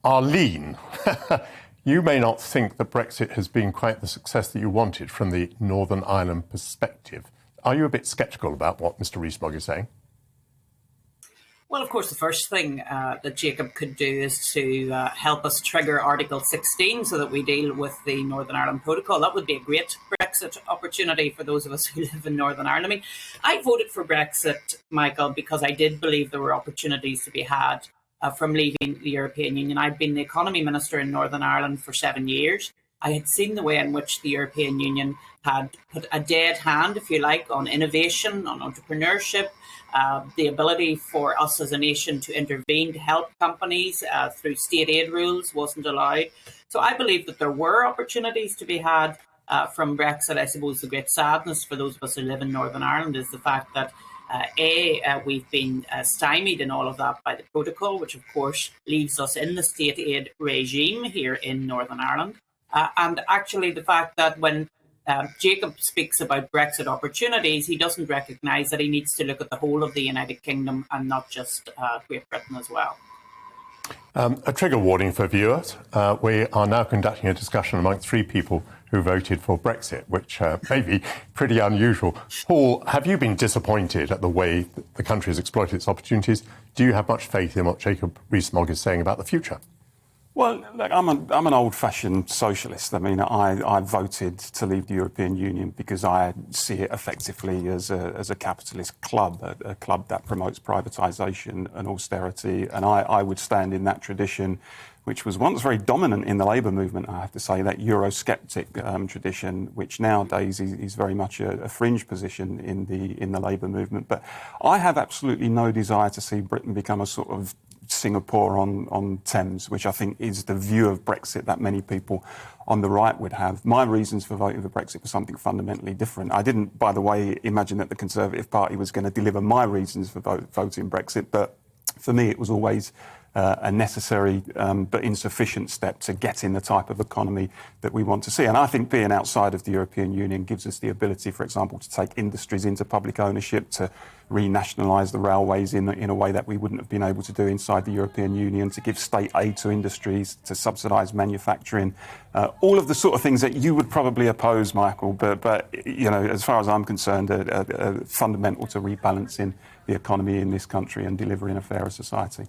Arlene, you may not think that Brexit has been quite the success that you wanted from the Northern Ireland perspective. Are you a bit sceptical about what Mr Rees-Mogg is saying? Well, of course, the first thing that Jacob could do is to help us trigger Article 16 so that we deal with the Northern Ireland Protocol. That would be a great Brexit opportunity for those of us who live in Northern Ireland. I mean, I voted for Brexit, Michael, because I did believe there were opportunities to be had from leaving the European Union. I'd been the economy minister in Northern Ireland for 7 years. I had seen the way in which the European Union had put a dead hand, if you like, on innovation, on entrepreneurship. The ability for us as a nation to intervene to help companies through state aid rules wasn't allowed. So I believe that there were opportunities to be had from Brexit. I suppose the great sadness for those of us who live in Northern Ireland is the fact that we've been stymied in all of that by the protocol, which of course leaves us in the state aid regime here in Northern Ireland. And actually the fact that when Jacob speaks about Brexit opportunities, he doesn't recognise that he needs to look at the whole of the United Kingdom and not just Great Britain as well. A trigger warning for viewers. We are now conducting a discussion amongst 3 people who voted for Brexit, which may be pretty unusual. Paul, have you been disappointed at the way the country has exploited its opportunities? Do you have much faith in what Jacob Rees-Mogg is saying about the future? Well, look, I'm an old-fashioned socialist. I mean, I voted to leave the European Union because I see it effectively as a capitalist club, a club that promotes privatisation and austerity. And I would stand in that tradition, which was once very dominant in the Labour movement, I have to say, that Eurosceptic tradition, which nowadays is very much a fringe position in the Labour movement. But I have absolutely no desire to see Britain become a sort of Singapore on Thames, which I think is the view of Brexit that many people on the right would have. My reasons for voting for Brexit were something fundamentally different. I didn't, by the way, imagine that the Conservative Party was going to deliver my reasons for voting Brexit, but for me it was always a necessary but insufficient step to get in the type of economy that we want to see. And I think being outside of the European Union gives us the ability, for example, to take industries into public ownership, to renationalise the railways in a way that we wouldn't have been able to do inside the European Union, to give state aid to industries, to subsidise manufacturing, all of the sort of things that you would probably oppose, Michael, but you know, as far as I'm concerned, are fundamental to rebalancing the economy in this country and delivering a fairer society.